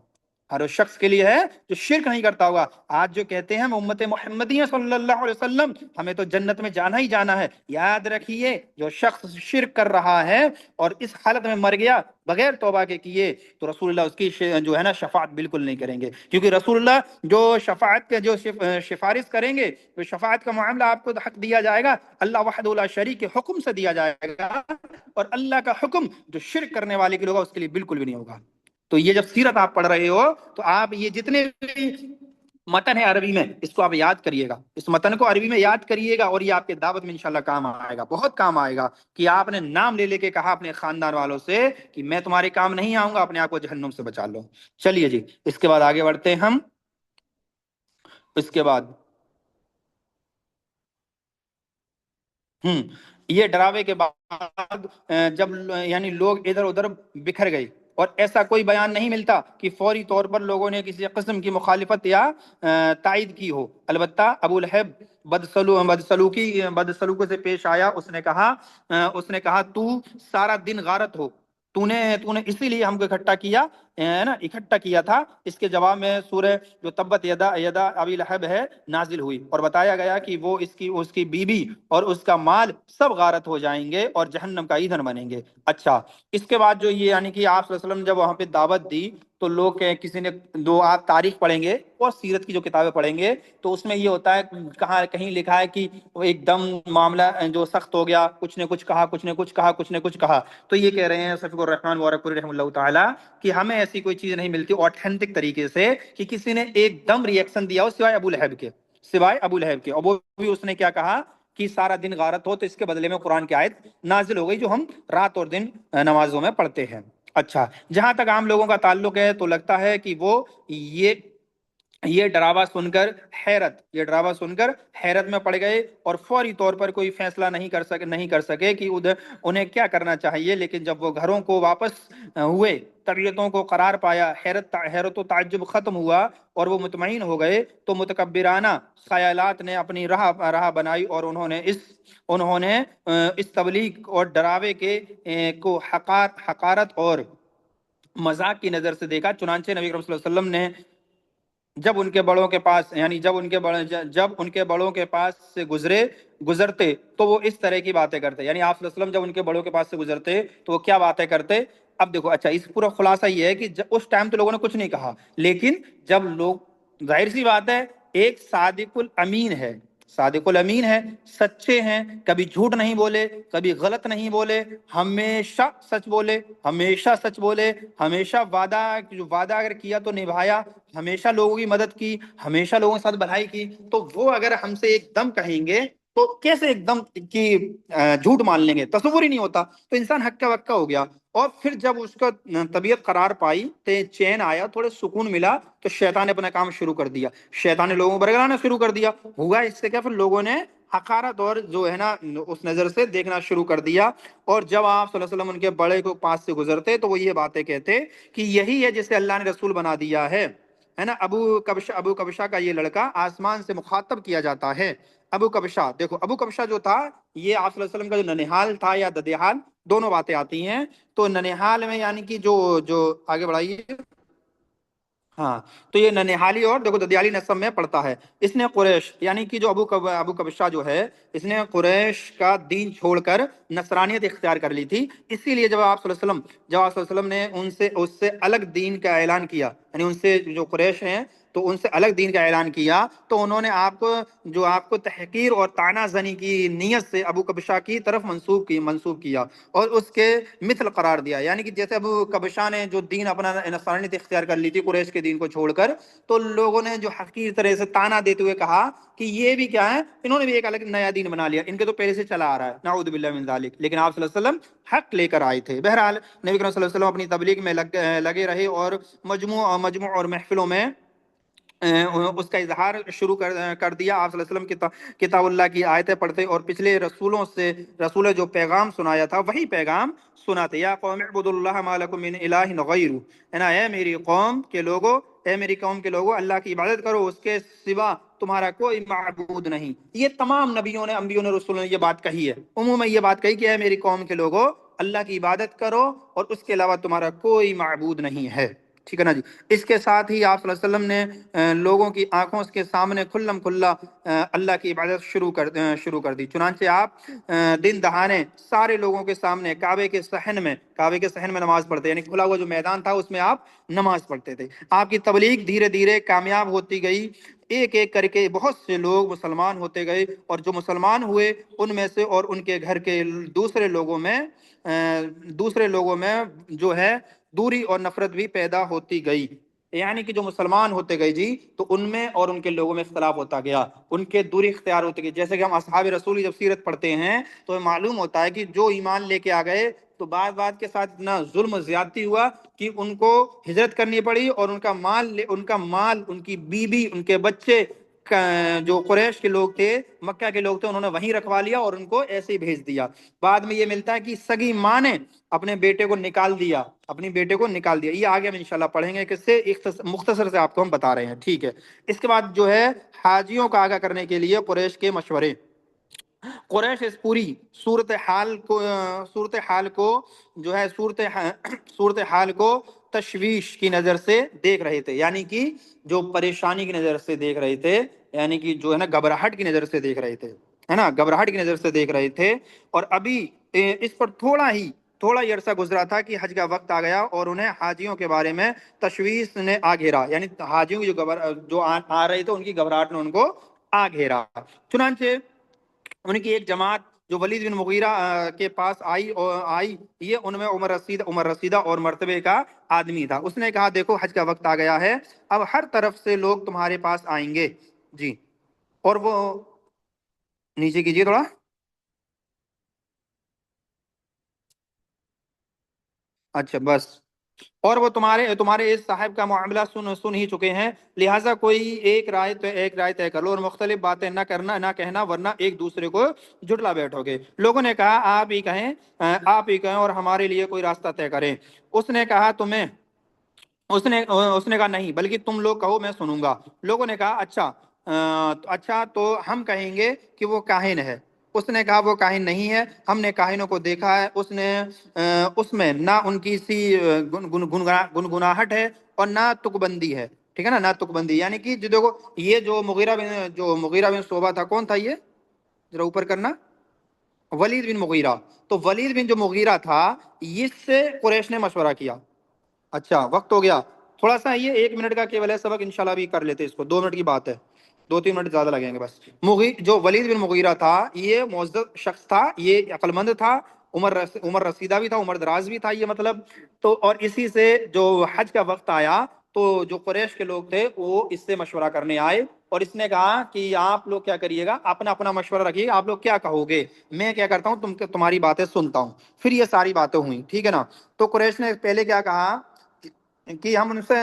ہر اس شخص کے لیے ہے جو شرک نہیں کرتا ہوگا۔ آج جو کہتے ہیں ہم امت محمدیہ صلی اللہ علیہ وسلم ہمیں تو جنت میں جانا ہی جانا ہے، یاد رکھیے جو شخص شرک کر رہا ہے اور اس حالت میں مر گیا بغیر توبہ کے کیے تو رسول اللہ اس کی جو ہے نا شفاعت بالکل نہیں کریں گے، کیونکہ رسول اللہ جو شفاعت کے جو سفارش کریں گے تو شفاعت کا معاملہ آپ کو حق دیا جائے گا اللہ وحدہ لا شریک کے حکم سے دیا جائے گا، اور اللہ کا حکم جو شرک کرنے والے کے لوگ اس کے لیے بالکل بھی نہیں ہوگا۔ تو یہ جب سیرت آپ پڑھ رہے ہو تو آپ یہ جتنے بھی متن ہے عربی میں اس کو آپ یاد کریے گا، اس متن کو عربی میں یاد کریے گا، اور یہ آپ کے دعوت میں انشاءاللہ کام آئے گا، بہت کام آئے گا کہ آپ نے نام لے لے کے کہا اپنے خاندان والوں سے کہ میں تمہارے کام نہیں آؤں گا، اپنے آپ کو جہنم سے بچا لو۔ چلیے جی، اس کے بعد آگے بڑھتے ہیں ہم۔ اس کے بعد یہ ڈراوے کے بعد جب یعنی لوگ ادھر ادھر بکھر گئے اور ایسا کوئی بیان نہیں ملتا کہ فوری طور پر لوگوں نے کسی قسم کی مخالفت یا تائید کی ہو، البتہ ابو لہب بدسلوکی سے پیش آیا، اس نے کہا تو سارا دن غارت ہو، تو نے اسی لیے ہم کو اکٹھا کیا تھا۔ اس کے جواب میں سورہ جو تبت یدا ابی لہب ہے نازل ہوئی، اور بتایا گیا کہ وہ اس کی بیوی اور اس کا مال سب غارت ہو جائیں گے اور جہنم کا ایندھن بنیں گے۔ اچھا، اس کے بعد جو یہ یعنی کہ آپ صلی اللہ علیہ وسلم جب وہاں پہ دعوت دی تو لوگ کسی نے دو آپ تاریخ پڑھیں گے اور سیرت کی جو کتابیں پڑھیں گے تو اس میں یہ ہوتا ہے کہیں لکھا ہے کہ وہ ایک دم معاملہ جو سخت ہو گیا، کچھ نے کچھ کہا، کچھ نے کچھ کہا، تو یہ کہہ رہے ہیں صفی الرحمن وارق رحمہ اللہ تعالیٰ کہ ہمیں ایسی کوئی چیز نہیں ملتی آتھینٹک طریقے سے کہ کسی نے ایک دم ریئیکشن دیا ہو سوائے ابو لہب کے، اور وہ بھی اس نے کیا کہا کہ سارا دن غارت ہو تو اس کے بدلے میں قرآن کی آیت نازل ہو گئی جو ہم رات اور دن نمازوں میں پڑھتے ہیں۔ اچھا، جہاں تک عام لوگوں کا تعلق ہے تو لگتا ہے کہ وہ یہ ڈراوا سن کر حیرت میں پڑ گئے اور فوری طور پر کوئی فیصلہ نہیں کر سکے کہ انہیں کیا کرنا چاہیے، لیکن جب وہ گھروں کو واپس ہوئے، طبیعتوں کو قرار پایا، حیرت و تعجب ختم ہوا اور وہ مطمئن ہو گئے تو متکبرانہ خیالات نے اپنی راہ بنائی، اور انہوں نے اس تبلیغ اور ڈراوے کو حقارت اور مذاق کی نظر سے دیکھا۔ چنانچہ نبی کریم صلی اللہ علیہ وسلم نے جب ان کے بڑوں کے پاس سے گزرتے تو وہ اس طرح کی باتیں کرتے، یعنی آپ صلی اللہ علیہ وسلم جب ان کے بڑوں کے پاس سے گزرتے تو وہ کیا باتیں کرتے۔ اب دیکھو، اچھا، اس پورا خلاصہ یہ ہے کہ اس ٹائم تو لوگوں نے کچھ نہیں کہا، لیکن جب لوگ، ظاہر سی بات ہے، ایک صادق الامین ہے، سچے ہیں، کبھی جھوٹ نہیں بولے، کبھی غلط نہیں بولے، ہمیشہ سچ بولے، ہمیشہ وعدہ اگر کیا تو نبھایا، ہمیشہ لوگوں کی مدد کی، ہمیشہ لوگوں کے ساتھ بھلائی کی، تو وہ اگر ہم سے ایک دم کہیں گے تو کیسے ایک دم کی جھوٹ مان لیں گے، تصور ہی نہیں ہوتا۔ تو انسان ہکا بکا ہو گیا، اور پھر جب اس کا طبیعت قرار پائی، چین آیا، تھوڑے سکون ملا، تو شیطان نے اپنا کام شروع کر دیا، شیطان نے لوگوں کو برگلانا شروع کر دیا۔ ہوا اس سے کیا، پھر لوگوں نے حقارت اور جو ہے نا اس نظر سے دیکھنا شروع کر دیا، اور جب آپ صلی اللہ علیہ وسلم ان کے بڑے کو پاس سے گزرتے تو وہ یہ باتیں کہتے کہ یہی ہے جسے اللہ نے رسول بنا دیا ہے نا۔ ابو کبشہ کا یہ لڑکا آسمان سے مخاطب کیا جاتا ہے۔ ابو کبشہ، دیکھو، ابو کبشہ جو تھا یہ آپ صلی اللہ علیہ وسلم کا جو ننہال تھا یا ددیال، دونوں باتیں آتی ہیں۔ تو ننہال میں یعنی کہ جو آگے بڑھائیے، ہاں، تو یہ ننہالی اور دیکھو ددیالی نسب میں پڑتا ہے۔ اس نے قریش یعنی کہ جو ابو کبشہ جو ہے، اس نے قریش کا دین چھوڑ کر نصرانیت اختیار کر لی تھی، اسی لیے جب آپ صلی اللہ علیہ وسلم نے اس سے الگ دین کا اعلان کیا، یعنی ان سے جو قریش ہیں تو ان سے الگ دین کا اعلان کیا، تو انہوں نے آپ کو تحقیر اور طعنہ زنی کی نیت سے ابو کبشہ کی طرف منسوب کیا اور اس کے مثل قرار دیا، یعنی کہ جیسے ابو کبشہ نے جو دین اپنا نصرانیت اختیار کر لی تھی قریش کے دین کو چھوڑ کر، تو لوگوں نے جو حقیر طرح سے طعنہ دیتے ہوئے کہا کہ یہ بھی کیا ہے، انہوں نے بھی ایک الگ نیا دین بنا لیا، ان کے تو پہلے سے چلا آ رہا ہے، نعوذ باللہ من ذالک۔ لیکن آپ صلی اللہ علیہ وسلم حق لے کر آئے تھے۔ بہرحال نبی کریم صلی اللہ علیہ وسلم اپنی تبلیغ میں لگے رہے اور مجموع اور محفلوں میں اس کا اظہار شروع کر دیا۔ آپ صلی اللہ علیہ وسلم کتاب اللہ کی آیتیں پڑھتے اور پچھلے رسول جو پیغام سنایا تھا وہی پیغام سناتے۔ یا قوم اعبدوا اللہ ما لکم من الہ غیرہ، ہے نا، اے میری قوم کے لوگوں، اللہ کی عبادت کرو، اس کے سوا تمہارا کوئی معبود نہیں۔ یہ تمام نبیوں نے، انبیوں نے، رسولوں نے یہ بات کہی ہے، عموماً یہ بات کہی کہ اے میری قوم کے لوگوں، اللہ کی عبادت کرو اور اس کے علاوہ تمہارا کوئی معبود نہیں ہے۔ ٹھیک ہے نا جی۔ اس کے ساتھ ہی آپ صلی اللہ علیہ وسلم نے لوگوں کی آنکھوں کے سامنے کھلم کھلا اللہ کی عبادت شروع کر دی۔ چنانچہ آپ دن دہانے سارے لوگوں کے سامنے کعبے کے صحن میں نماز پڑھتے، یعنی کھلا ہوا جو میدان تھا اس میں آپ نماز پڑھتے تھے۔ آپ کی تبلیغ دھیرے دھیرے کامیاب ہوتی گئی، ایک ایک کر کے بہت سے لوگ مسلمان ہوتے گئے، اور جو مسلمان ہوئے ان میں سے اور ان کے گھر کے دوسرے لوگوں میں جو ہے دوری اور نفرت بھی پیدا ہوتی گئی۔ یعنی کہ جو مسلمان ہوتے گئے جی، تو ان میں اور ان کے لوگوں میں اختلاف ہوتا گیا، ان کے دوری اختیار ہوتی گئی۔ جیسے کہ ہم اصحاب رسول کی جب سیرت پڑھتے ہیں تو معلوم ہوتا ہے کہ جو ایمان لے کے آ گئے تو بات کے ساتھ اتنا ظلم و زیادتی ہوا کہ ان کو ہجرت کرنی پڑی، اور ان کا مال، ان کی بیوی، ان کے بچے جو قریش کے لوگ تھے، مکہ کے لوگ تھے، انہوں نے وہیں رکھوا لیا اور ان کو ایسے ہی بھیج دیا۔ بعد میں یہ ملتا ہے کہ سگی ماں نے اپنے بیٹے کو نکال دیا، یہ آگے ہم انشاءاللہ پڑھیں گے، کس سے مختصر سے آپ کو ہم بتا رہے ہیں، ٹھیک ہے۔ اس کے بعد جو ہے حاجیوں کا آگاہ کرنے کے لیے قریش کے مشورے۔ قریش اس پوری صورتحال کو تشویش کی نظر سے دیکھ رہے تھے، یعنی کہ جو پریشانی کی نظر سے دیکھ رہے تھے، یعنی کہ جو ہے نا گھبراہٹ کی نظر سے دیکھ رہے تھے، ہے نا، گھبراہٹ کی نظر سے دیکھ رہے تھے۔ اور ابھی اس پر تھوڑا ہی عرصہ گزرا تھا کہ حج کا وقت آ گیا، اور انہیں حاجیوں کے بارے میں تشویش نے آ گھیرا، یعنی حاجیوں کی جو آ رہے تھے ان کی گھبراہٹ نے ان کو آ گھیرا۔ چنانچہ ان کی ایک جماعت جو ولید بن مغیرہ کے پاس آئی، یہ ان میں عمر رسیدہ اور مرتبے کا آدمی تھا۔ اس نے کہا دیکھو حج کا وقت آ گیا ہے، اب ہر طرف سے لوگ تمہارے پاس آئیں گے جی۔ اور وہ نیچے کیجئے تھوڑا، اچھا بس، اور وہ تمہارے اس صاحب کا معاملہ سن ہی چکے ہیں، لہٰذا کوئی ایک رائے طے کر لو اور مختلف باتیں نہ کہنا، ورنہ ایک دوسرے کو جھٹلا بیٹھو گے۔ لوگوں نے کہا آپ ہی کہیں اور ہمارے لیے کوئی راستہ طے کریں۔ اس نے کہا نہیں، بلکہ تم لوگ کہو میں سنوں گا۔ لوگوں نے کہا اچھا تو ہم کہیں گے کہ وہ کاہن ہے۔ اس نے کہا وہ کاہن نہیں ہے، ہم نے کاہنوں کو دیکھا ہے، اس میں نہ ان کی سی گنگناہٹ ہے اور نہ تک بندی ہے، ٹھیک ہے نا، نہ تک بندی، یعنی کہ جو دیکھو یہ جو مغیرہ بن شعبہ تھا، کون تھا یہ؟ ذرا اوپر کرنا، ولید بن مغیرہ۔ تو ولید بن جو مغیرہ تھا، اس سے قریش نے مشورہ کیا۔ اچھا وقت ہو گیا، تھوڑا سا یہ 1 منٹ کا کیول ہے سبق، انشاءاللہ بھی کر لیتے اس کو، 2 منٹ کی بات ہے، 2-3 منٹ زیادہ لگیں گے بس۔ جو ولید بن مغیرہ تھا یہ معزز شخص تھا، یہ عقل مند تھا، عمر رسیدہ بھی تھا، عمر دراز بھی تھا یہ مطلب تو، اور اسی سے جو حج کا وقت آیا تو جو قریش کے لوگ تھے وہ اس سے مشورہ کرنے آئے، اور اس نے کہا کہ آپ لوگ کیا کریے گا، اپنا مشورہ رکھیے گا، آپ لوگ کیا کہو گے، میں کیا کرتا ہوں تمہاری باتیں سنتا ہوں۔ پھر یہ ساری باتیں ہوئیں، ٹھیک ہے نا۔ تو قریش نے پہلے کیا کہا کہ ہم ان سے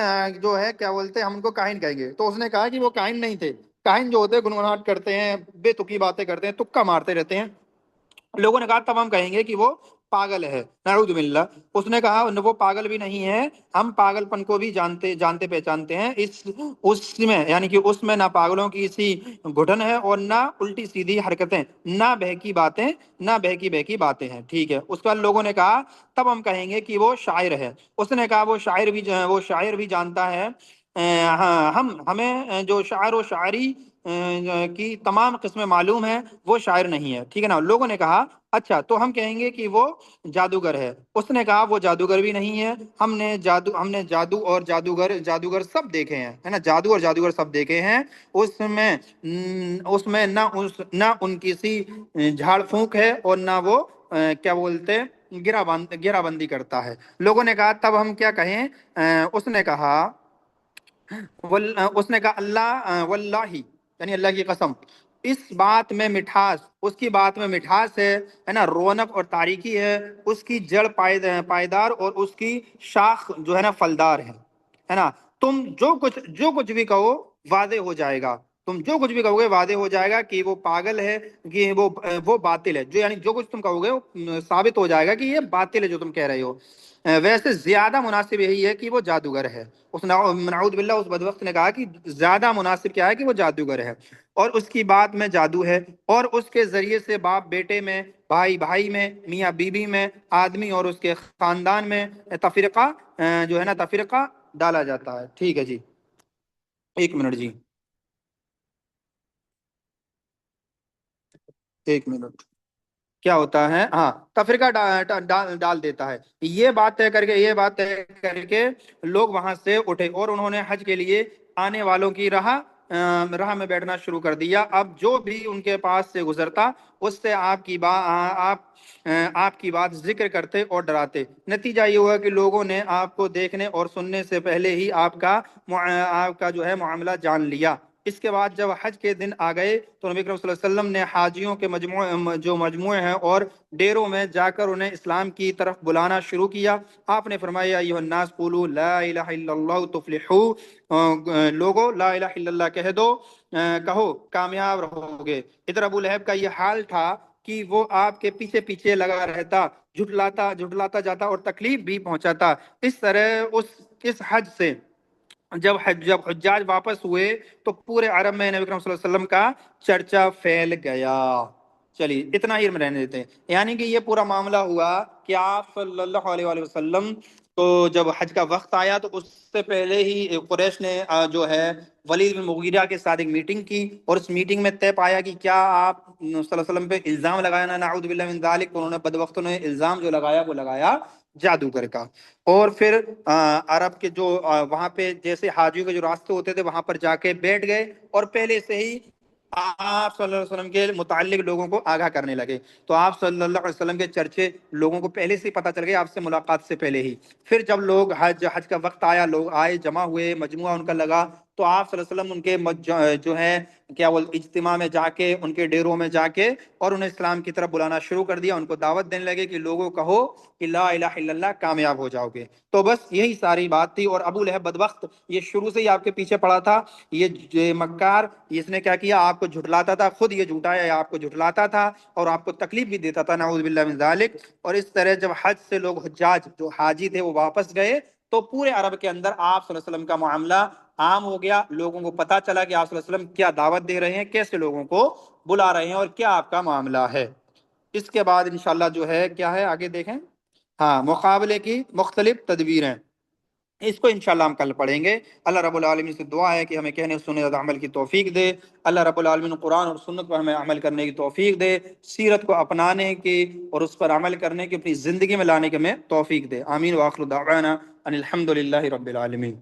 جو ہے کیا بولتے ہیں، ہم ان کو کاہن کہیں گے۔ تو اس نے کہا کہ وہ کاہن نہیں تھے، کاہن جو ہوتے ہیں گنگناہٹ کرتے ہیں، بے تکی باتیں کرتے ہیں، تکا مارتے رہتے ہیں۔ لوگوں نے کہا تب ہم کہیں گے کہ وہ پاگل ہے، نعوذ باللہ۔ اس نے کہا وہ پاگل بھی نہیں ہے، ہم پاگل پن کو بھی جانتے پہچانتے ہیں، اس میں یعنی کہ اس میں نہ پاگلوں کی سی گھٹن ہے اور نہ الٹی سیدھی حرکتیں، نہ بہکی باتیں ہیں، ٹھیک ہے۔ اس کے بعد لوگوں نے کہا تب ہم کہیں گے کہ وہ شاعر ہے۔ اس نے کہا وہ شاعر بھی جانتا ہے، ہمیں جو شاعر و شاعری کی تمام قسمیں معلوم ہیں، وہ شاعر نہیں ہے، ٹھیک ہے نا۔ لوگوں نے کہا اچھا تو ہم کہیں گے کہ وہ جادوگر ہے۔ اس نے کہا وہ جادوگر بھی نہیں ہے، ہم نے جادو اور جادوگر سب دیکھے ہیں، ہے نا، جادو اور جادوگر سب دیکھے ہیں، اس میں نہ ان کی سی جھاڑ پھونک ہے اور نہ وہ کیا بولتے گرا بندی کرتا ہے۔ لوگوں نے کہا تب ہم کیا کہیں؟ اس نے کہا اللہ واللہ، یعنی اللہ کی قسم، اس کی بات میں مٹھاس ہے نا، رونق اور تاریکی ہے، اس کی جڑ پائیدار اور اس کی شاخ جو ہے نا پھلدار ہے نا۔ تم جو کچھ بھی کہو واضح ہو جائے گا، تم جو کچھ بھی کہو گے واضح ہو جائے گا کہ وہ پاگل ہے، کہ وہ باطل ہے، یعنی جو کچھ تم کہو گے وہ ثابت ہو جائے گا کہ یہ باطل ہے جو تم کہہ رہے ہو۔ ویسے زیادہ مناسب یہی ہے کہ وہ جادوگر ہے۔ نعوذ باللہ، اس بدبخت نے کہا کہ زیادہ مناسب کیا ہے کہ وہ جادوگر ہے، اور اس کی بات میں جادو ہے، اور اس کے ذریعے سے باپ بیٹے میں، بھائی بھائی میں، میاں بیوی میں، آدمی اور اس کے خاندان میں تفرقہ جو ہے نا تفرقہ ڈالا جاتا ہے. ٹھیک ہے جی، ایک منٹ جی، ایک منٹ. کیا ہوتا ہے، ہاں تفریقہ ڈال دیتا ہے. یہ بات طے کر کے، یہ بات طے کر کے لوگ وہاں سے اٹھے اور انہوں نے حج کے لیے آنے والوں کی راہ میں بیٹھنا شروع کر دیا. اب جو بھی ان کے پاس سے گزرتا اس سے آپ کی بات ذکر کرتے اور ڈراتے. نتیجہ یہ ہوا کہ لوگوں نے آپ کو دیکھنے اور سننے سے پہلے ہی آپ کا جو ہے معاملہ جان لیا. اس کے بعد جب حج کے دن آ گئے تو نبی کریم صلی اللہ علیہ وسلم نے حاجیوں کے مجموعے ہیں اور ڈیروں میں جا کر انہیں اسلام کی طرف بلانا شروع کیا. آپ نے فرمایا ایھا الناس قولوا لا الہ الا اللہ تفلحوا، لوگو لا الہ الا اللہ کہہ دو، کہو کامیاب رہو گے. ادھر ابو لہب کا یہ حال تھا کہ وہ آپ کے پیچھے پیچھے لگا رہتا، جھٹلاتا جاتا اور تکلیف بھی پہنچاتا. اس طرح اس حج سے جب حجاج واپس ہوئے تو پورے عرب میں نبی کریم صلی اللہ علیہ وسلم کا چرچا پھیل گیا. چلیے اتنا ہی رہنے دیتے ہیں. یعنی کہ یہ پورا معاملہ ہوا کہ آپ صلی اللہ علیہ وآلہ وسلم تو جب حج کا وقت آیا تو اس سے پہلے ہی قریش نے جو ہے ولید بن مغیرہ کے ساتھ ایک میٹنگ کی، اور اس میٹنگ میں طے پایا کہ کیا آپ صلی اللہ علیہ وسلم پہ الزام لگایا نا، نعوذ باللہ من ذالک. انہوں نے بدبختوں نے الزام جو لگایا وہ لگایا جادوگر کا. اور پھر عرب کے جو وہاں پہ جیسے حاجیوں کے جو راستے ہوتے تھے وہاں پر جا کے بیٹھ گئے اور پہلے سے ہی آپ صلی اللہ علیہ وسلم کے متعلق لوگوں کو آگاہ کرنے لگے. تو آپ صلی اللہ علیہ وسلم کے چرچے لوگوں کو پہلے سے ہی پتہ چل گئے، آپ سے ملاقات سے پہلے ہی. پھر جب لوگ حج کا وقت آیا، لوگ آئے، جمع ہوئے، مجموعہ ان کا لگا، تو آپ صلی اللہ علیہ وسلم ان کے جو ہے کیا وہ اجتماع میں جا کے، ان کے ڈیروں میں جا کے اور انہیں اسلام کی طرف بلانا شروع کر دیا. ان کو دعوت دینے لگے کہ لوگوں کہو کہ لا الہ الا اللہ، کامیاب ہو جاؤ گے. تو بس یہی ساری بات تھی. اور ابو لہب بدبخت یہ شروع سے ہی آپ کے پیچھے پڑا تھا. یہ مکار، اس نے کیا کیا، آپ کو جھٹلاتا تھا، خود یہ جھوٹا ہے، آپ کو جھٹلاتا تھا اور آپ کو تکلیف بھی دیتا تھا، نعوذ باللہ من ذالک. اور اس طرح جب حج سے لوگ حجاج جو حاجی تھے وہ واپس گئے تو پورے عرب کے اندر آپ صلی اللہ علیہ وسلم کا معاملہ عام ہو گیا. لوگوں کو پتا چلا کہ آپ صلی اللہ علیہ وسلم کیا دعوت دے رہے ہیں، کیسے لوگوں کو بلا رہے ہیں اور کیا آپ کا معاملہ ہے. اس کے بعد انشاءاللہ جو ہے کیا ہے آگے دیکھیں. ہاں، مقابلے کی مختلف تدبیریں، اس کو انشاءاللہ ہم کل پڑھیں گے. اللہ رب العالمین سے دعا ہے کہ ہمیں کہنے سننے اور عمل کی توفیق دے. اللہ رب العالمین قرآن اور سنت پر ہمیں عمل کرنے کی توفیق دے، سیرت کو اپنانے کی اور اس پر عمل کرنے کی، اپنی زندگی میں لانے کی ہمیں توفیق دے. آمین. وآخر دعوانا ان الحمد للہ رب العالمین.